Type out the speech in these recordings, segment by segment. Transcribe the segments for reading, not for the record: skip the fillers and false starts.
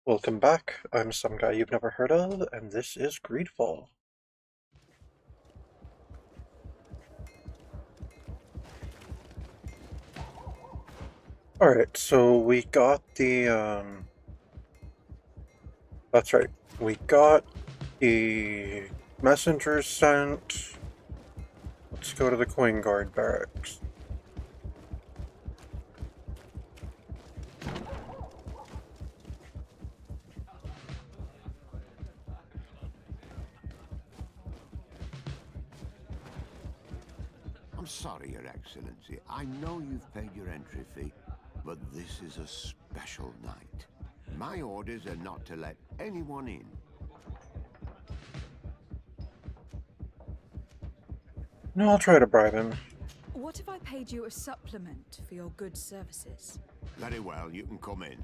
Welcome back. I'm some guy you've never heard of, and this is GreedFall. Alright, so we got that's right. We got the messengers sent. Let's go to the Coin Guard barracks. I'm sorry, Your Excellency. I know you've paid your entry fee, but this is a special night. My orders are not to let anyone in. No, I'll try to bribe him. What if I paid you a supplement for your good services? Very well, you can come in.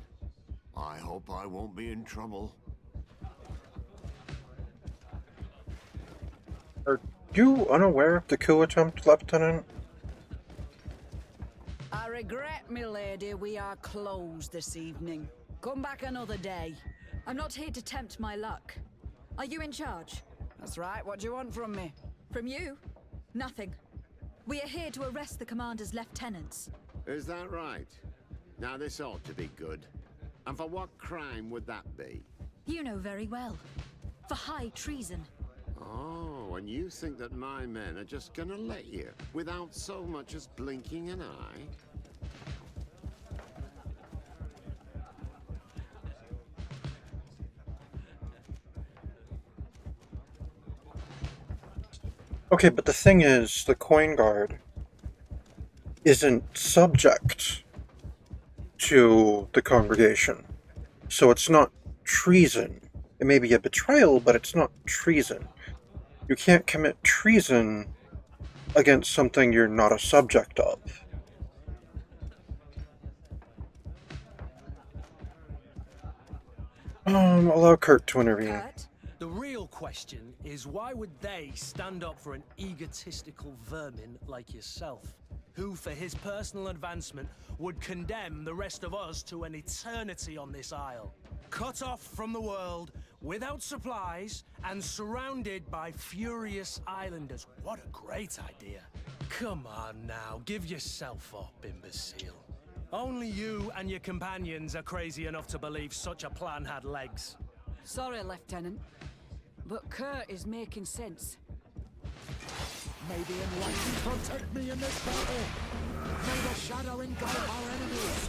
I hope I won't be in trouble. Are you unaware of the coup attempt, Lieutenant? I regret, milady, we are closed this evening. Come back another day. I'm not here to tempt my luck. Are you in charge? That's right, what do you want from me? From you? Nothing. We are here to arrest the commander's lieutenants. Is that right? Now this ought to be good. And for what crime would that be? You know very well. For high treason. Oh, and you think that my men are just gonna let you, without so much as blinking an eye? Okay, but the thing is, the Coin Guard isn't subject to the congregation. So it's not treason. It may be a betrayal, but it's not treason. You can't commit treason against something you're not a subject of. Allow Kurt to intervene. Kurt? The real question is why would they stand up for an egotistical vermin like yourself, who for his personal advancement would condemn the rest of us to an eternity on this isle, cut off from the world, without supplies, and surrounded by furious islanders? What a great idea. Come on now, give yourself up, imbecile. Only you and your companions are crazy enough to believe such a plan had legs. Sorry, Lieutenant, but Kurt is making sense. May the enlightened protect me in this battle. May the shadow engulf our enemies.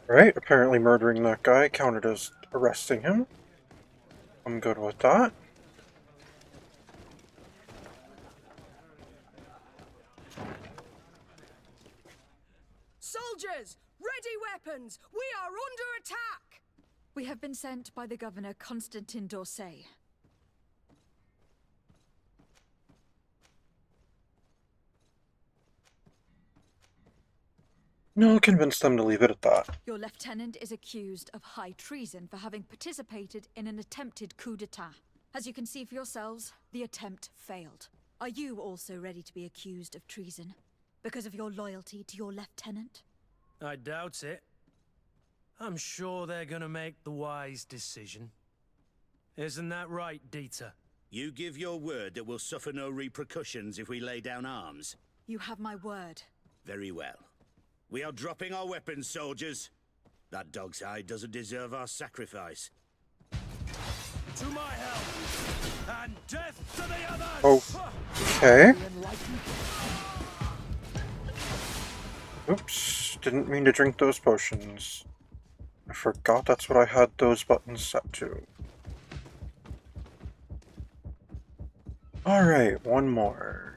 Right, apparently murdering that guy counted as arresting him. I'm good with that. Soldiers, ready weapons! We are under attack! We have been sent by the Governor Constantin d'Orsay. No, I'll convince them to leave it at that. Your lieutenant is accused of high treason for having participated in an attempted coup d'etat. As you can see for yourselves, the attempt failed. Are you also ready to be accused of treason? Because of your loyalty to your lieutenant? I doubt it. I'm sure they're gonna make the wise decision. Isn't that right, Dieter? You give your word that we'll suffer no repercussions if we lay down arms? You have my word. Very well. We are dropping our weapons, soldiers. That dog's hide doesn't deserve our sacrifice. To my help! And death to the others! Oh, okay. Oops, didn't mean to drink those potions. I forgot that's what I had those buttons set to. Alright, one more.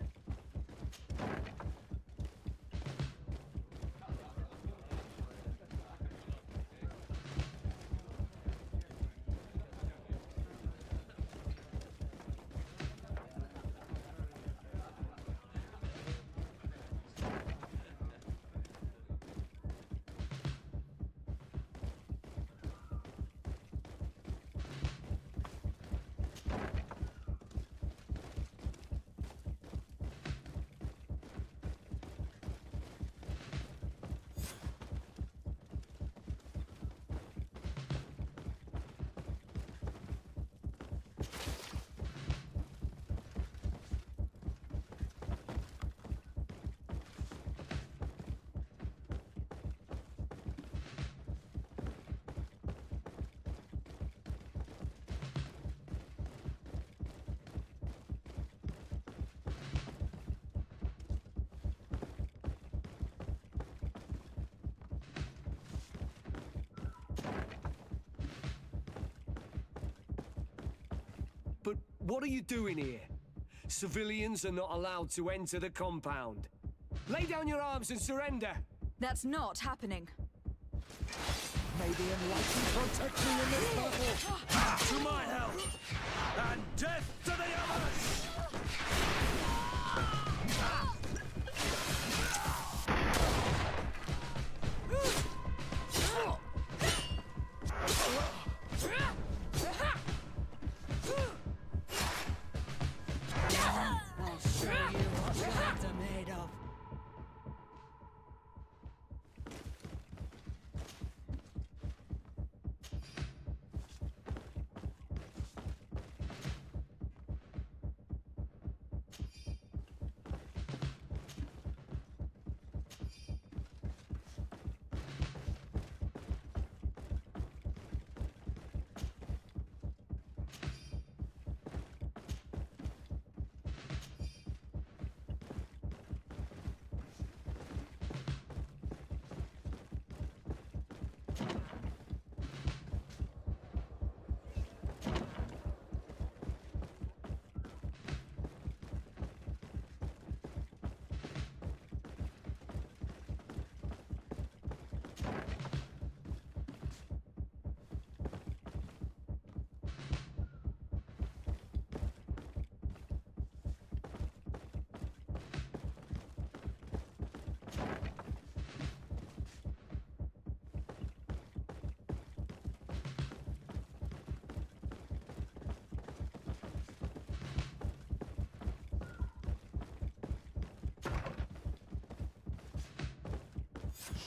What are you doing here? Civilians are not allowed to enter the compound. Lay down your arms and surrender. That's not happening. May the enlightened protect me in this battle. To my help! And death to the others! I'll show you what words are made of.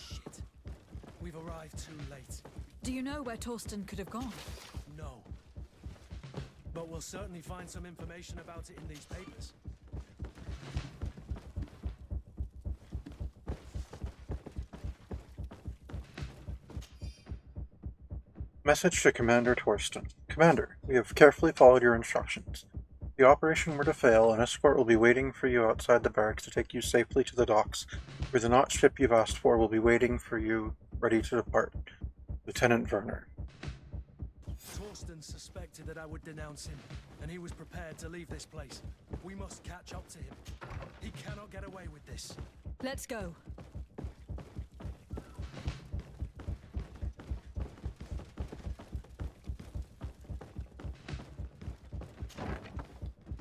Shit. We've arrived too late. Do you know where Torsten could have gone? No. But we'll certainly find some information about it in these papers. Message to Commander Torsten. Commander, we have carefully followed your instructions. If the operation were to fail, an escort will be waiting for you outside the barracks to take you safely to the docks, where the not ship you've asked for will be waiting for you, ready to depart. Lieutenant Werner. Torsten suspected that I would denounce him, and he was prepared to leave this place. We must catch up to him. He cannot get away with this. Let's go.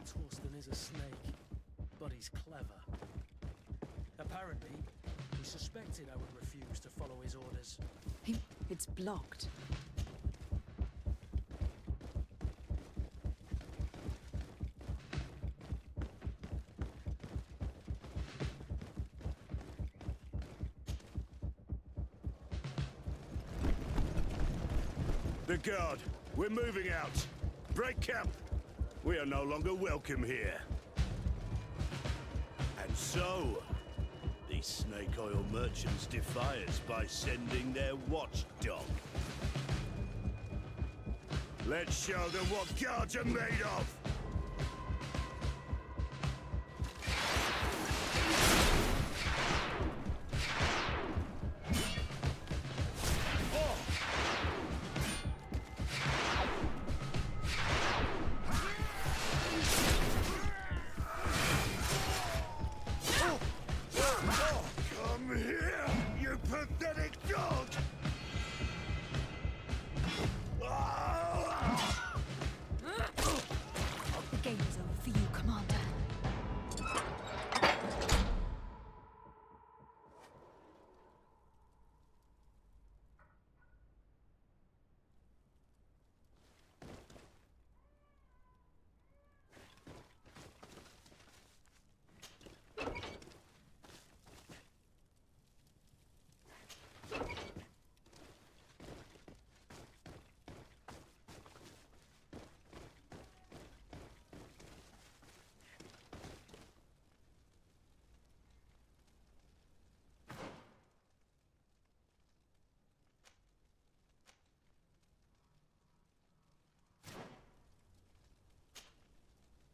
Torsten is a snake, but he's clever. Apparently, he suspected I would refuse to follow his orders. It's blocked. The guard, we're moving out. Break camp. We are no longer welcome here. And so, these snake oil merchants defy us by sending their watchdog. Let's show them what guards are made of! Come here, you pathetic dog! The game is over for you, Commander.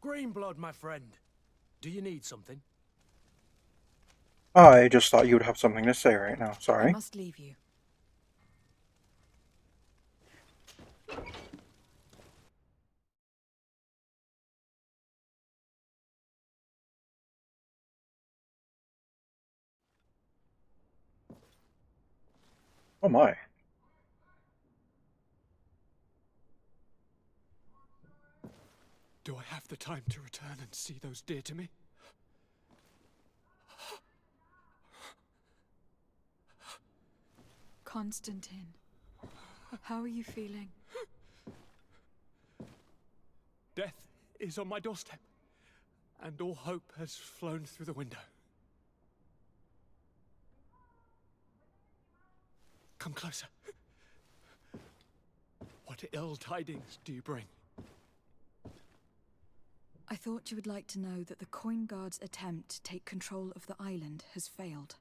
Greenblood, my friend. Do you need something? I just thought you would have something to say right now. I Sorry. must leave you. Oh my. Do I have the time to return and see those dear to me? Constantine, how are you feeling? Death is on my doorstep, and all hope has flown through the window. Come closer. What ill tidings do you bring? I thought you would like to know that the Coin Guard's attempt to take control of the island has failed.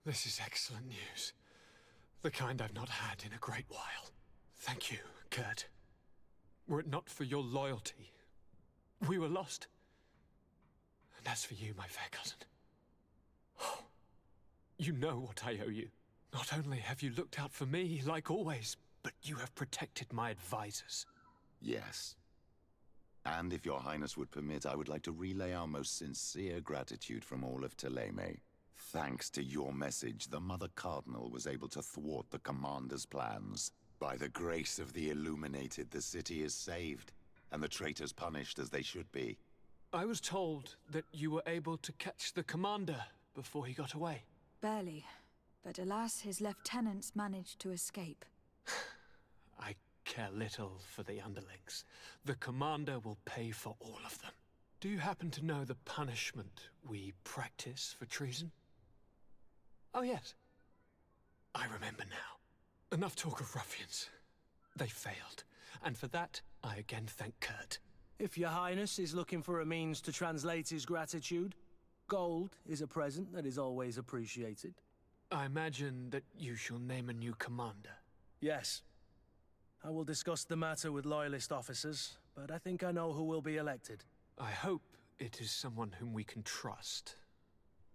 This is excellent news. The kind I've not had in a great while. Thank you, Kurt. Were it not for your loyalty, we were lost. And as for you, my fair cousin, you know what I owe you. Not only have you looked out for me, like always, but you have protected my advisors. Yes. And if your highness would permit, I would like to relay our most sincere gratitude from all of Thélème. Thanks to your message, the Mother Cardinal was able to thwart the commander's plans. By the grace of the Illuminated, the city is saved, and the traitors punished as they should be. I was told that you were able to catch the commander before he got away. Barely, but alas, his lieutenants managed to escape. I care little for the underlings. The commander will pay for all of them. Do you happen to know the punishment we practice for treason? Oh yes. I remember now. Enough talk of ruffians. They failed, and for that, I again thank Kurt. If your highness is looking for a means to translate his gratitude, gold is a present that is always appreciated. I imagine that you shall name a new commander. Yes. I will discuss the matter with loyalist officers, but I think I know who will be elected. I hope it is someone whom we can trust.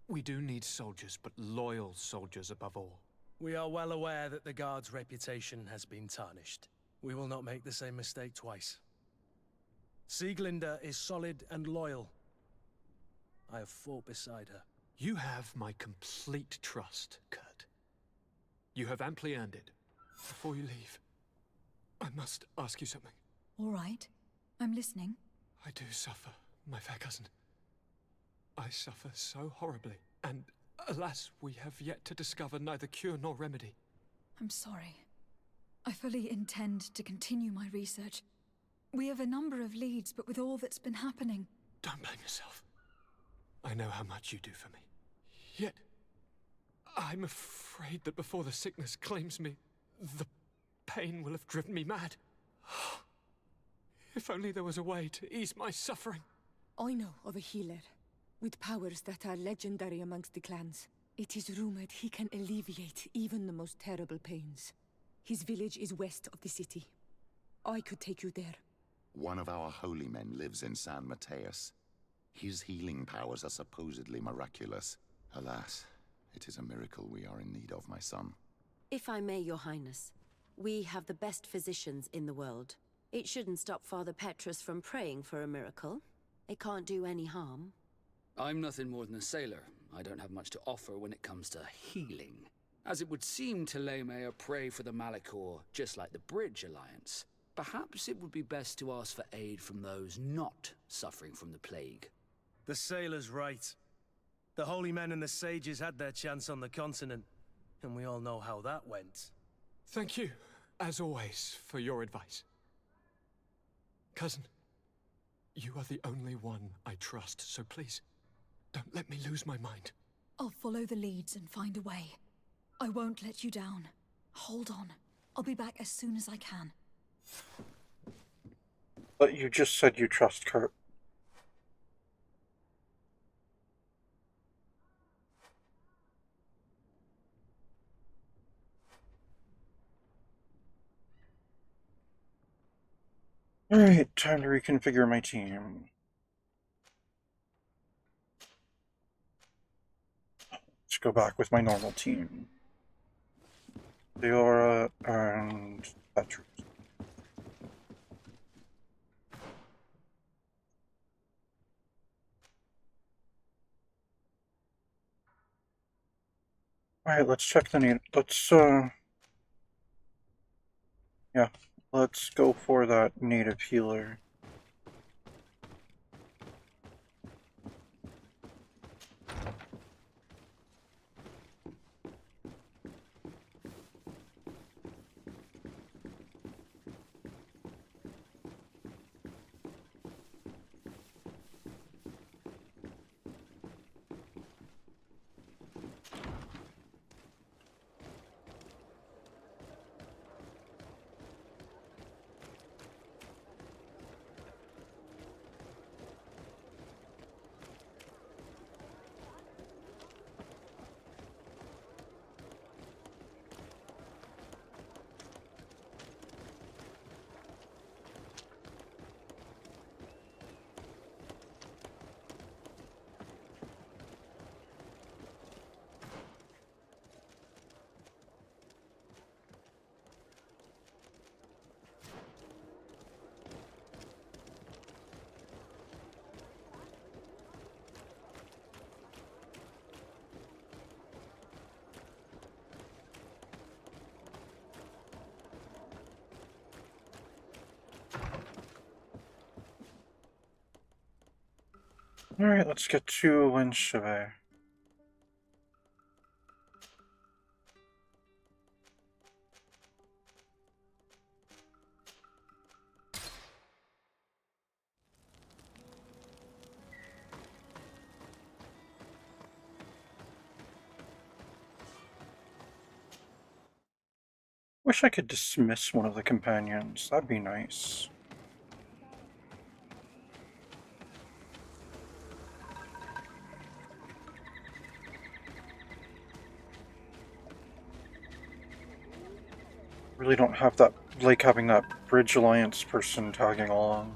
We do need soldiers, but loyal soldiers above all. We are well aware that the Guard's reputation has been tarnished. We will not make the same mistake twice. Sieglinde is solid and loyal. I have fought beside her. You have my complete trust, Kurt. You have amply earned it. Before you leave, I must ask you something. All right, I'm listening. I do suffer, my fair cousin. I suffer so horribly, and alas, we have yet to discover neither cure nor remedy. I'm sorry. I fully intend to continue my research. We have a number of leads, but with all that's been happening... Don't blame yourself. I know how much you do for me. Yet, I'm afraid that before the sickness claims me, the pain will have driven me mad. If only there was a way to ease my suffering. I know of a healer, with powers that are legendary amongst the clans. It is rumored he can alleviate even the most terrible pains. His village is west of the city. I could take you there. One of our holy men lives in San Mateus. His healing powers are supposedly miraculous. Alas, it is a miracle we are in need of, my son. If I may, your highness, we have the best physicians in the world. It shouldn't stop Father Petrus from praying for a miracle. It can't do any harm. I'm nothing more than a sailor. I don't have much to offer when it comes to healing. As it would seem Thélème are prey for the Malachor, just like the Bridge Alliance. Perhaps it would be best to ask for aid from those not suffering from the plague. The sailor's right. The holy men and the sages had their chance on the continent, and we all know how that went. Thank you, as always, for your advice. Cousin, you are the only one I trust, so please, don't let me lose my mind. I'll follow the leads and find a way. I won't let you down. Hold on. I'll be back as soon as I can. But you just said you trust Kurt. Alright, time to reconfigure my team. Let's go back with my normal team. Leora and Petrus. Alright, let's check the need. Yeah, let's go for that native healer. Alright, let's get to Wenshaveye. Wish I could dismiss one of the companions. That'd be nice. Really don't have that, like having that Bridge Alliance person tagging along.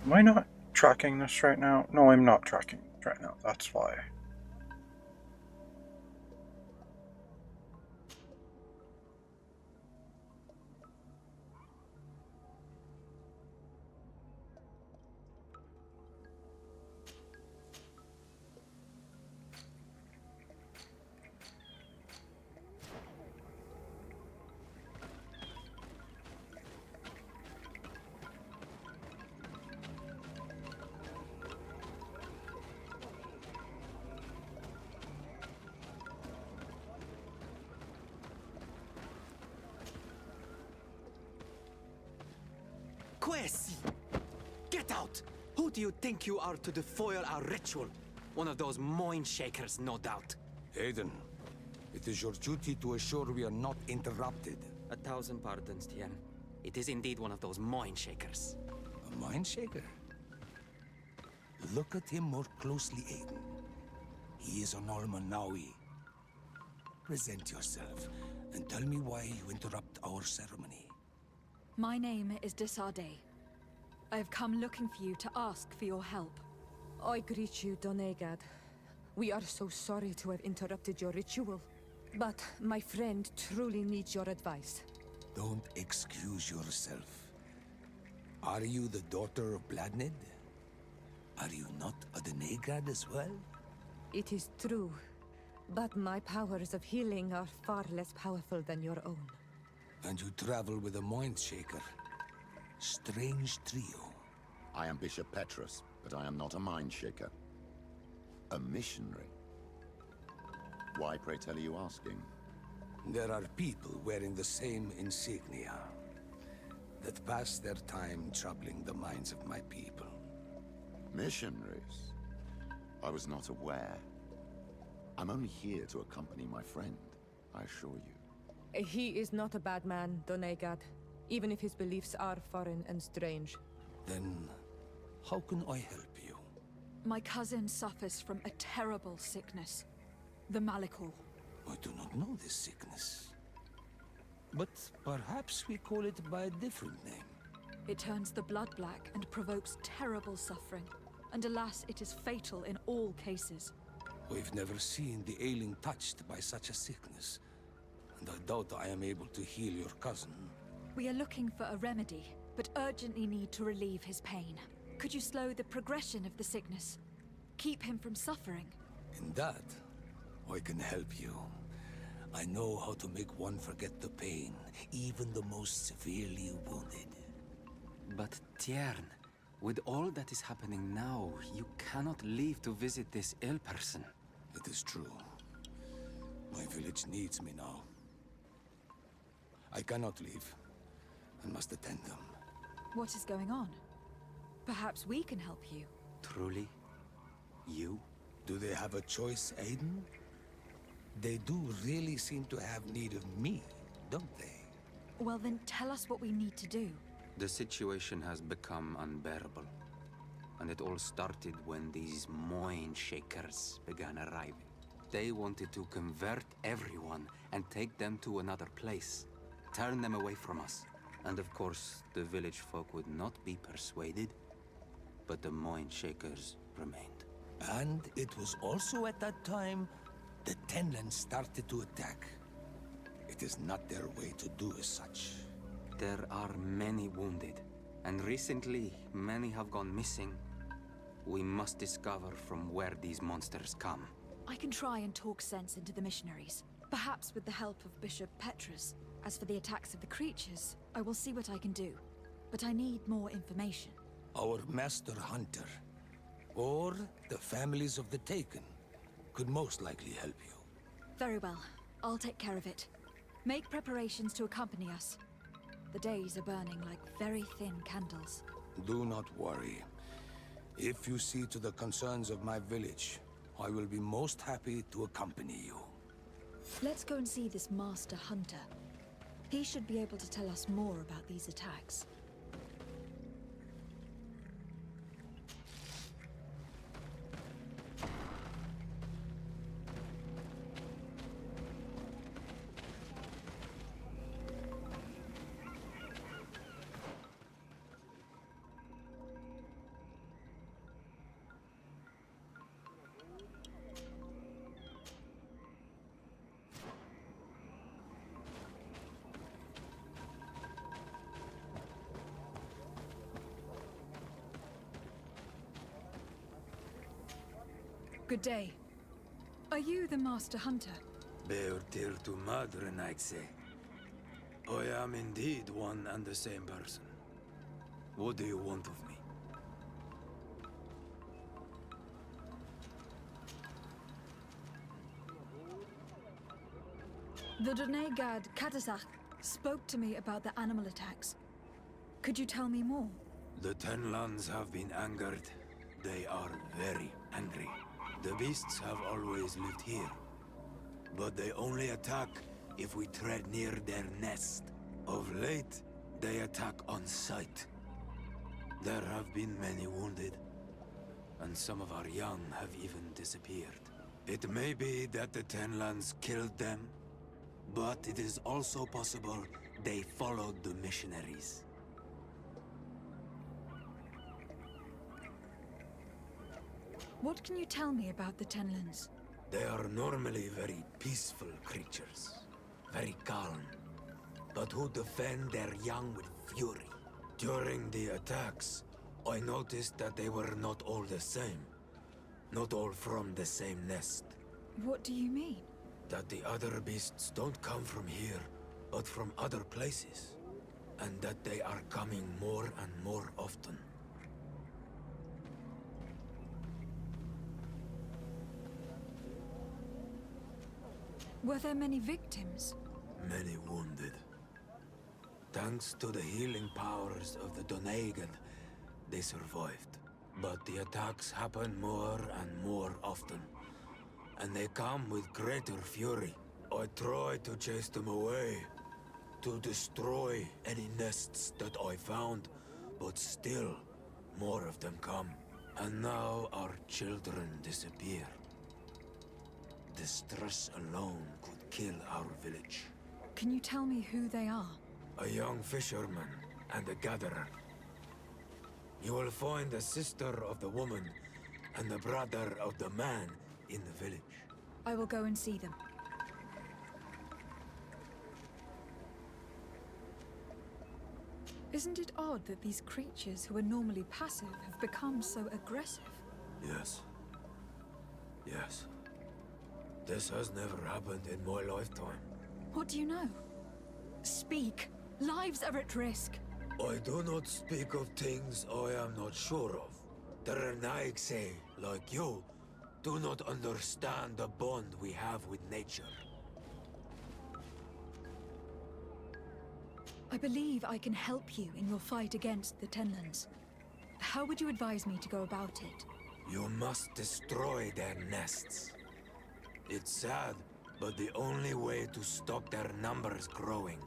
Am I not tracking this right now? No, I'm not tracking it right now, that's why. Quesi! Get out! Who do you think you are to defoil our ritual? One of those mind shakers, no doubt. Aiden, it is your duty to assure we are not interrupted. 1,000 pardons, Tien. It is indeed one of those mind shakers. A mind shaker? Look at him more closely, Aiden. He is an Almanawi. Present yourself and tell me why you interrupt our ceremony. My name is Desarde. I have come looking for you to ask for your help. I greet you, Donegad. We are so sorry to have interrupted your ritual. But my friend truly needs your advice. Don't excuse yourself. Are you the daughter of Bladnid? Are you not a Donegad as well? It is true. But my powers of healing are far less powerful than your own. And you travel with a mind shaker. Strange trio. I am Bishop Petrus, but I am not a mind shaker. A missionary. Why, pray tell, are you asking? There are people wearing the same insignia that pass their time troubling the minds of my people. Missionaries? I was not aware. I'm only here to accompany my friend, I assure you. He is not a bad man, Donegad, even if his beliefs are foreign and strange. Then, how can I help you? My cousin suffers from a terrible sickness. The Malachor. I do not know this sickness. But perhaps we call it by a different name. It turns the blood black and provokes terrible suffering. And alas, it is fatal in all cases. We've never seen the ailing touched by such a sickness. And I doubt I am able to heal your cousin. We are looking for a remedy, but urgently need to relieve his pain. Could you slow the progression of the sickness? keep him from suffering. In that, I can help you. I know how to make one forget the pain, even the most severely wounded. But Tiern, with all that is happening now, you cannot leave to visit this ill person. It is true. My village needs me now. I cannot leave. I must attend them. What is going on? Perhaps we can help you. Truly? You? Do they have a choice, Aiden? They do really seem to have need of me, don't they? Well then, tell us what we need to do. The situation has become unbearable. And it all started when these Moin Shakers began arriving. They wanted to convert everyone and take them to another place. Turn them away from us. And of course, the village folk would not be persuaded. But the Moin Shakers remained. And it was also at that time the Tenlands started to attack. It is not their way to do as such. There are many wounded, and recently many have gone missing. We must discover from where these monsters come. I can try and talk sense into the missionaries, perhaps with the help of Bishop Petrus. As for the attacks of the creatures, I will see what I can do. But I need more information. Our master hunter, or the families of the Taken, could most likely help you. Very well. I'll take care of it. Make preparations to accompany us. The days are burning like very thin candles. Do not worry. If you see to the concerns of my village, I will be most happy to accompany you. Let's go and see this master hunter. He should be able to tell us more about these attacks. Good day. Are you the Master Hunter? Beortir to Madren, I'd say. I am indeed one and the same person. What do you want of me? The Donegad Katasach spoke to me about the animal attacks. Could you tell me more? The Tenlands have been angered. They are very angry. The beasts have always lived here, but they only attack if we tread near their nest. Of late, they attack on sight. There have been many wounded, and some of our young have even disappeared. It may be that the Tenlands killed them, but it is also possible they followed the missionaries. What can you tell me about the Tenlands? They are normally very peaceful creatures, very calm, but who defend their young with fury. During the attacks, I noticed that they were not all the same. Not all from the same nest. What do you mean? That the other beasts don't come from here, but from other places. And that they are coming more and more often. Were there many victims? Many wounded. Thanks to the healing powers of the Donegad, they survived. But the attacks happen more and more often. And they come with greater fury. I try to chase them away, to destroy any nests that I found, but still, more of them come. And now our children disappear. The stress alone could kill our village. Can you tell me who they are? A young fisherman and a gatherer. You will find the sister of the woman and the brother of the man in the village. I will go and see them. Isn't it odd that these creatures who are normally passive have become so aggressive? Yes. Yes. This has never happened in my lifetime. What do you know? Speak. Lives are at risk. I do not speak of things I am not sure of. The Renaigse, like you, do not understand the bond we have with nature. I believe I can help you in your fight against the Tenlands. How would you advise me to go about it? You must destroy their nests. It's sad, but the only way to stop their numbers growing.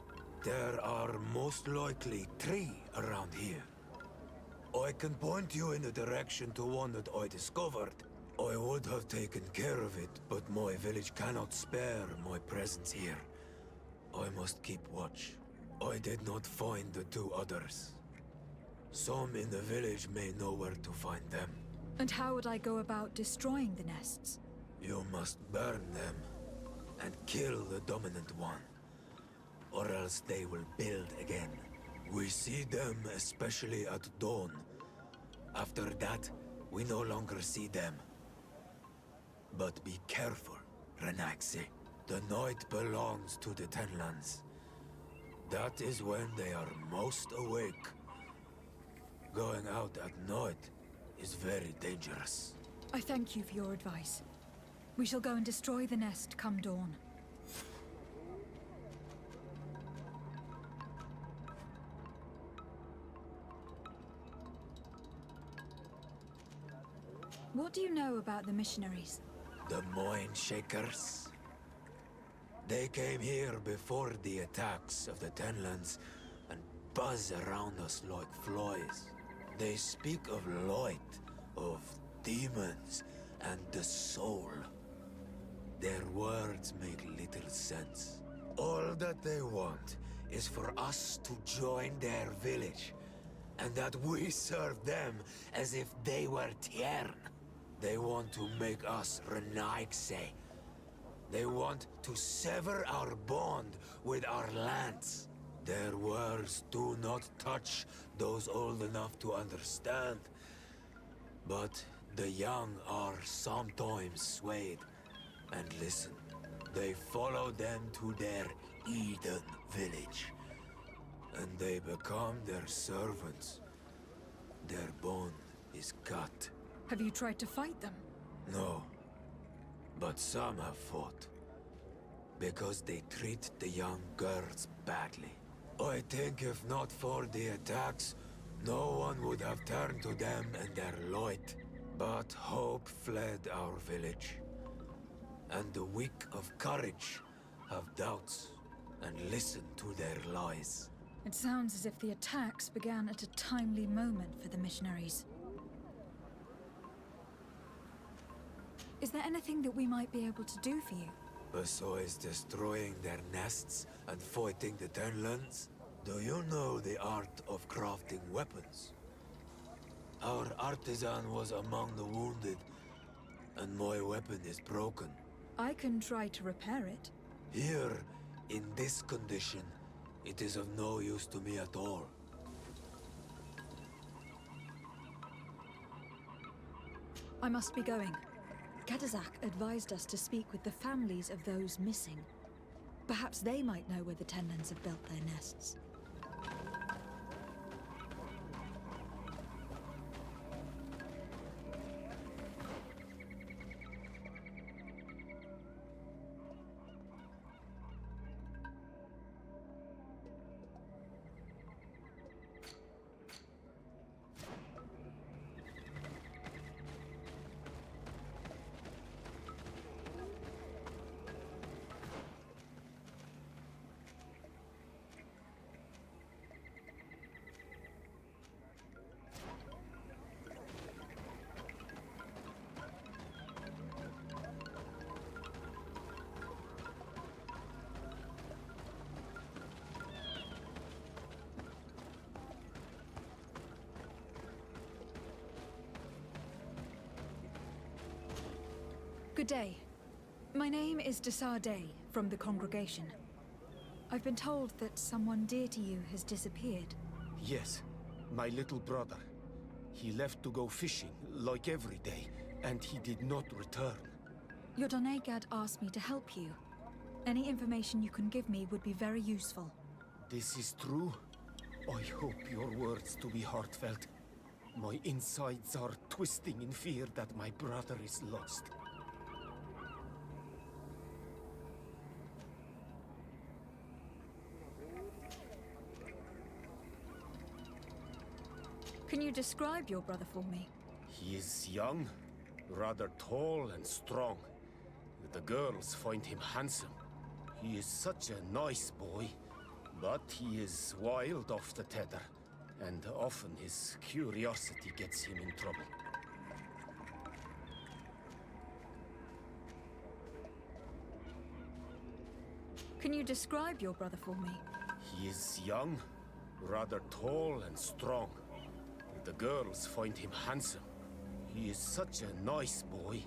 There are most likely 3 around here. I can point you in the direction to one that I discovered. I would have taken care of it, but my village cannot spare my presence here. I must keep watch. I did not find the 2 others. Some in the village may know where to find them. And how would I go about destroying the nests? You must burn them and kill the dominant one, or else they will build again. We see them especially at dawn. After that, we no longer see them. But be careful, Renaigse. The night belongs to the Tenlands. That is when they are most awake. Going out at night is very dangerous. I thank you for your advice. We shall go and destroy the nest come dawn. What do you know about the missionaries? The Mind Shakers? They came here before the attacks of the Tenlands and buzz around us like flies. They speak of light, of demons, and the soul. Their words make little sense. All that they want is for us to join their village, and that we serve them as if they were Tiern. They want to make us Renaigse. They want to sever our bond with our lands. Their words do not touch those old enough to understand. But the young are sometimes swayed and listen. They follow them to their Eden village. And they become their servants. Their bond is cut. Have you tried to fight them? No. But some have fought. Because they treat the young girls badly. I think if not for the attacks, no one would have turned to them and their light. But hope fled our village. And the weak of courage have doubts and listen to their lies. It sounds as if the attacks began at a timely moment for the missionaries. Is there anything that we might be able to do for you? Besides destroying their nests and fighting the Tenlands, do you know the art of crafting weapons? Our artisan was among the wounded, and my weapon is broken. I can try to repair it. Here, in this condition, it is of no use to me at all. I must be going. Kadazak advised us to speak with the families of those missing. Perhaps they might know where the Tenlands have built their nests. Good day. My name is Desarday from the congregation. I've been told that someone dear to you has disappeared. Yes, my little brother. He left to go fishing, like every day, and he did not return. Your Donegad asked me to help you. Any information you can give me would be very useful. This is true? I hope your words to be heartfelt. My insides are twisting in fear that my brother is lost. Can you describe your brother for me? He is young, rather tall and strong. The girls find him handsome. He is such a nice boy, but he is wild off the tether, and often his curiosity gets him in trouble. Can you describe your brother for me? He is young, rather tall and strong. The girls find him handsome. He is such a nice boy,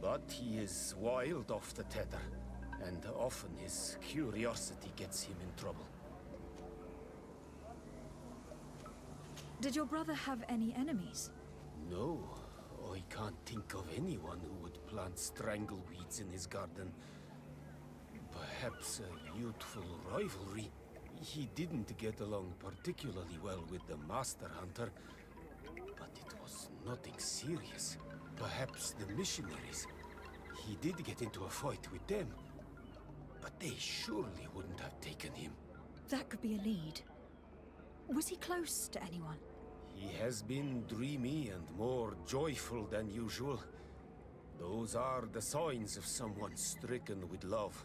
but he is wild off the tether, and often his curiosity gets him in trouble. Did your brother have any enemies? No, I can't think of anyone who would plant strangleweeds in his garden. Perhaps a youthful rivalry. He didn't get along particularly well with the Master Hunter, but it was nothing serious. Perhaps the missionaries. He did get into a fight with them, but they surely wouldn't have taken him. That could be a lead. Was he close to anyone? He has been dreamy and more joyful than usual. Those are the signs of someone stricken with love.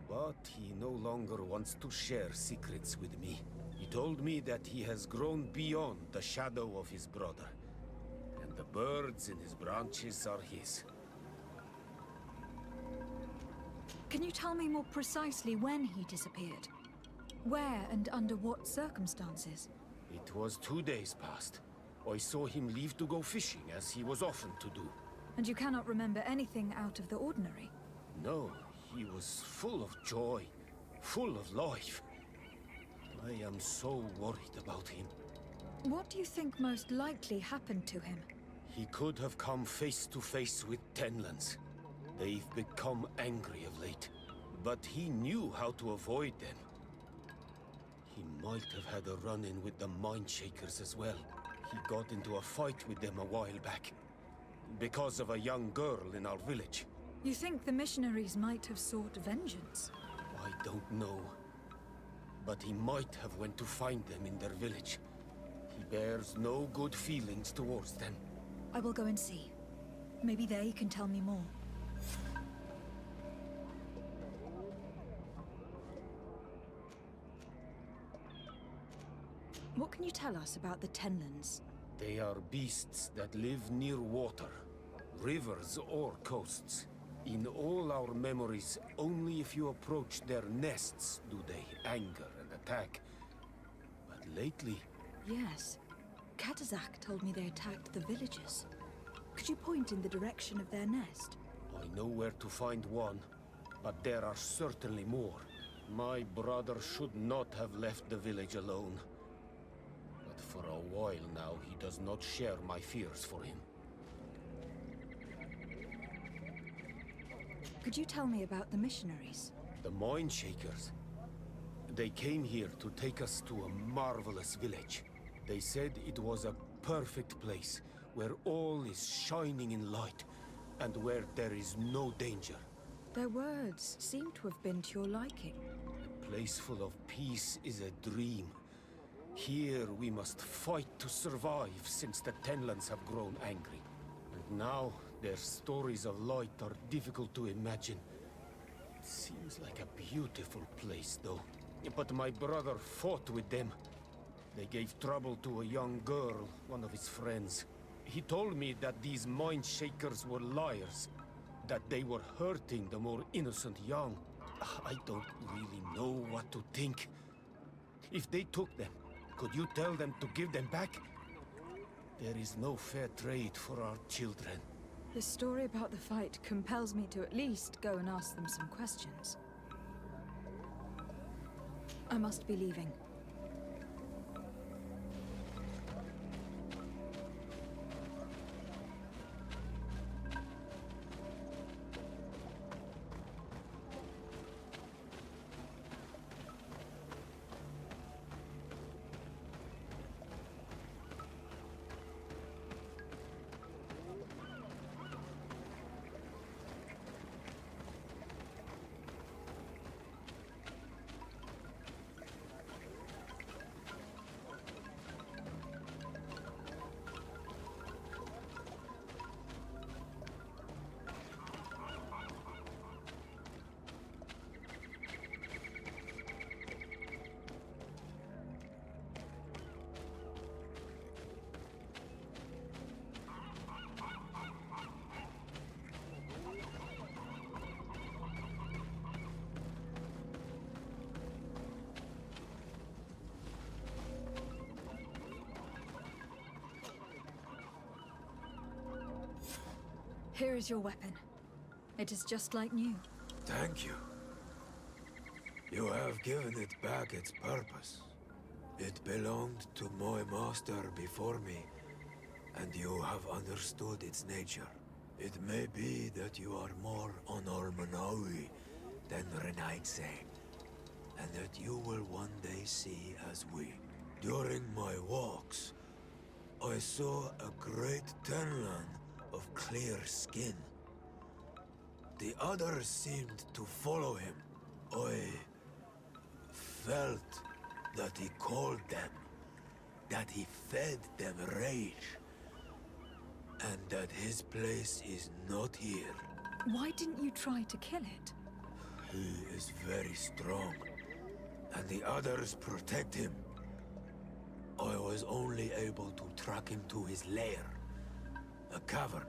But he no longer wants to share secrets with me. He told me that he has grown beyond the shadow of his brother, and the birds in his branches are his. Can you tell me more precisely when he disappeared? Where and under what circumstances? It was 2 days past. I saw him leave to go fishing, as he was often to do. And you cannot remember anything out of the ordinary? No, he was full of joy, full of life. I am so worried about him. What do you think most likely happened to him? He could have come face to face with Tenlands. They've become angry of late, but he knew how to avoid them. He might have had a run-in with the Mindshakers as well. He got into a fight with them a while back, because of a young girl in our village. You think the missionaries might have sought vengeance? I don't know. But he might have went to find them in their village. He bears no good feelings towards them. I will go and see. Maybe they can tell me more. What can you tell us about the Tenlands? They are beasts that live near water, rivers or coasts. In all our memories, only if you approach their nests do they anger and attack. But lately... Yes. Katazak told me they attacked the villagers. Could you point in the direction of their nest? I know where to find one, but there are certainly more. My brother should not have left the village alone. But for a while now, he does not share my fears for him. Could you tell me about the missionaries? The Mindshakers. They came here to take us to a marvelous village. They said it was a perfect place, where all is shining in light, and where there is no danger. Their words seem to have been to your liking. A place full of peace is a dream. Here we must fight to survive, since the Tenlands have grown angry. And now, their stories of light are difficult to imagine. It seems like a beautiful place, though. But my brother fought with them. They gave trouble to a young girl, one of his friends. He told me that these Mindshakers were liars, that they were hurting the more innocent young. I don't really know what to think. If they took them, could you tell them to give them back? There is no fair trade for our children. The story about the fight compels me to at least go and ask them some questions. I must be leaving. Here is your weapon. It is just like new. Thank you. You have given it back its purpose. It belonged to my master before me, and you have understood its nature. It may be that you are more on Almanawi than Renaigse, and that you will one day see as we. During my walks, I saw a great Tenlan of clear skin. The others seemed to follow him. I felt that he called them, that he fed them rage, and that his place is not here. Why didn't you try to kill it? He is very strong, and the others protect him. I was only able to track him to his lair, a cavern.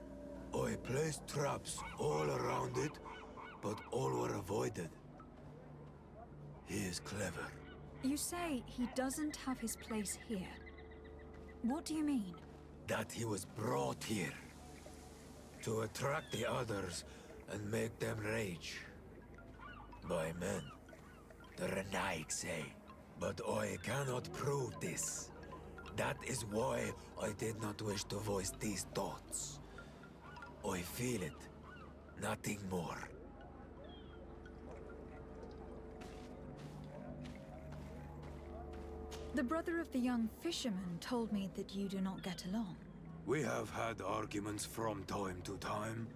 I placed traps all around it, but all were avoided. He is clever. You say he doesn't have his place here. What do you mean? That he was brought here to attract the others and make them rage. By men, the Renaigse. But I cannot prove this. That is why I did not wish to voice these thoughts. I feel it, nothing more. The brother of the young fisherman told me that you do not get along. We have had arguments from time to time,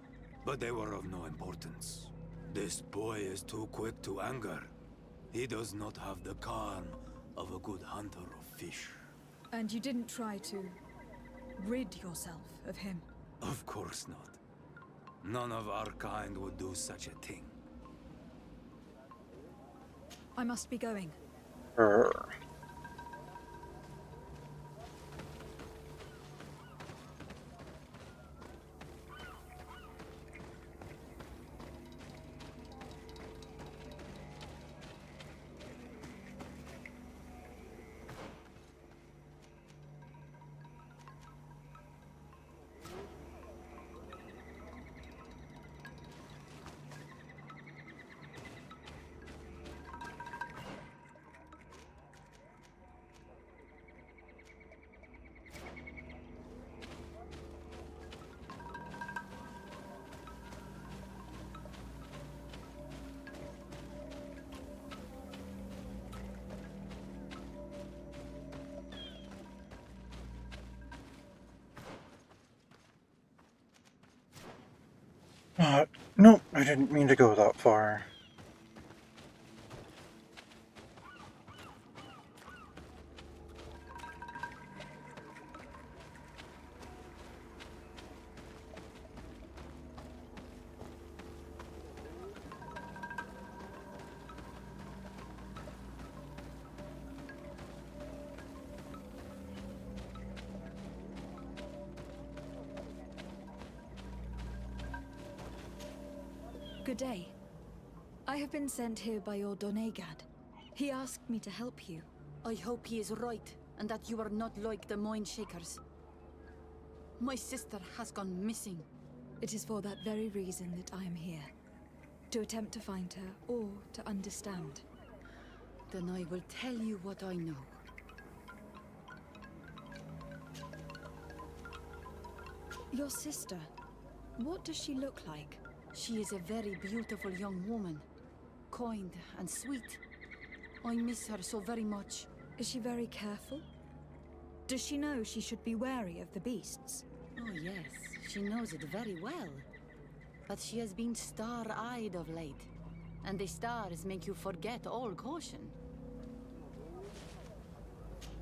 but they were of no importance. This boy is too quick to anger. He does not have the calm of a good hunter of fish. And you didn't try to rid yourself of him? Of course not. None of our kind would do such a thing. I must be going. No, I didn't mean to go that far. Good day. I have been sent here by your Donegad. He asked me to help you. I hope he is right, and that you are not like the Moin Shakers. My sister has gone missing. It is for that very reason that I am here. To attempt to find her, or to understand. Then I will tell you what I know. Your sister, what does she look like? She is a very beautiful young woman. Kind and sweet. I miss her so very much. Is she very careful? Does she know she should be wary of the beasts? Oh yes, she knows it very well. But she has been star-eyed of late. And the stars make you forget all caution.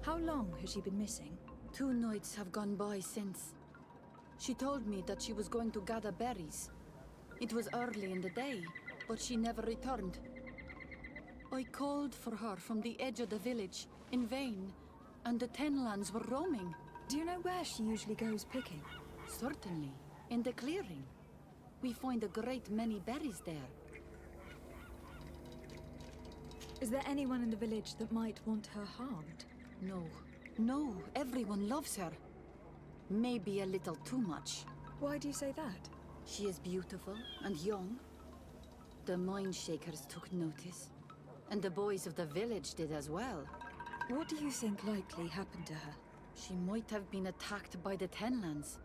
How long has she been missing? 2 nights have gone by since. She told me that she was going to gather berries. It was early in the day, but she never returned. I called for her from the edge of the village, in vain, and the Tenlands were roaming. Do you know where she usually goes picking? Certainly, in the clearing. We find a great many berries there. Is there anyone in the village that might want her harmed? No, everyone loves her. Maybe a little too much. Why do you say that? She is beautiful and young. The Mind Shakers took notice, and the boys of the village did as well. What do you think likely happened to her? She might have been attacked by the Tenlands,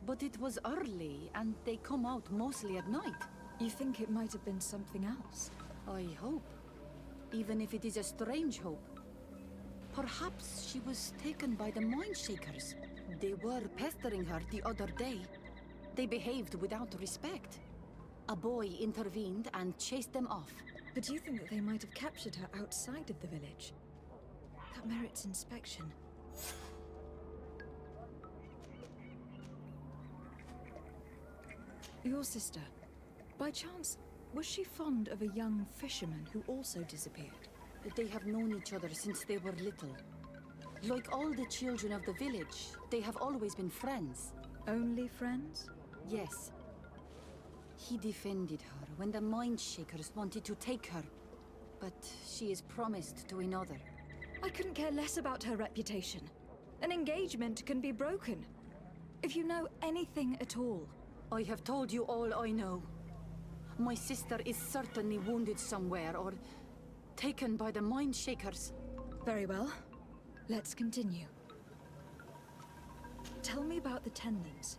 but it was early, and they come out mostly at night. You think it might have been something else? I hope. Even if it is a strange hope. Perhaps she was taken by the Mind Shakers. They were pestering her the other day. They behaved without respect. A boy intervened and chased them off. But do you think that they might have captured her outside of the village? That merits inspection. Your sister, by chance, was she fond of a young fisherman who also disappeared? They have known each other since they were little. Like all the children of the village, they have always been friends. Only friends? Yes. He defended her when the Mind Shakers wanted to take her, but she is promised to another. I couldn't care less about her reputation. An engagement can be broken. If you know anything at all. I have told you all I know. My sister is certainly wounded somewhere or taken by the Mind Shakers. Very well. Let's continue. Tell me about the Tenlands,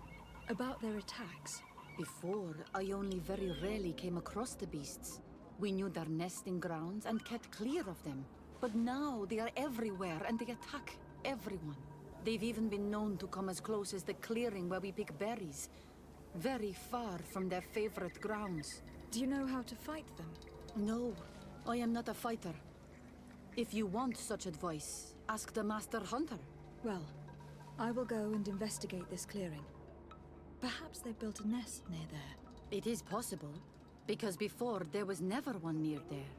about their attacks. Before, I only very rarely came across the beasts. We knew their nesting grounds and kept clear of them. But now they are everywhere and they attack everyone. They've even been known to come as close as the clearing where we pick berries. Very far from their favorite grounds. Do you know how to fight them? No, I am not a fighter. If you want such advice, ask the Master Hunter. Well, I will go and investigate this clearing. Perhaps they built a nest near there. It is possible, because before there was never one near there.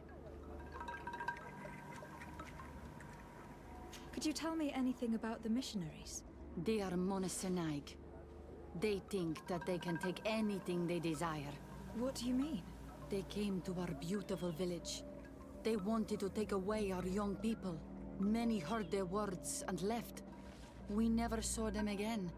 Could you tell me anything about the missionaries? They are monosynaig. They think that they can take anything they desire. What do you mean? They came to our beautiful village. They wanted to take away our young people. Many heard their words and left. We never saw them again.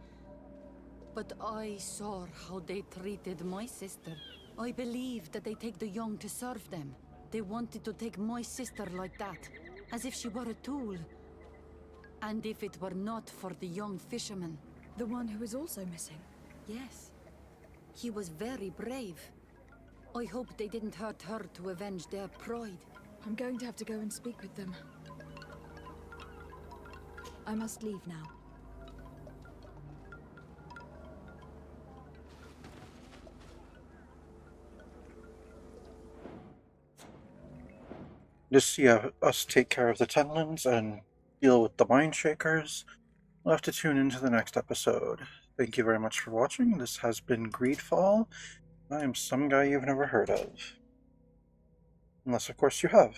But I saw how they treated my sister. I believe that they take the young to serve them. They wanted to take my sister like that, as if she were a tool. And if it were not for the young fisherman. The one who is also missing? Yes. He was very brave. I hope they didn't hurt her to avenge their pride. I'm going to have to go and speak with them. I must leave now. Just see us take care of the Tenlands and deal with the Mind Shakers. We'll have to tune into the next episode. Thank you very much for watching. This has been GreedFall. I am some guy you've never heard of. Unless, of course, you have.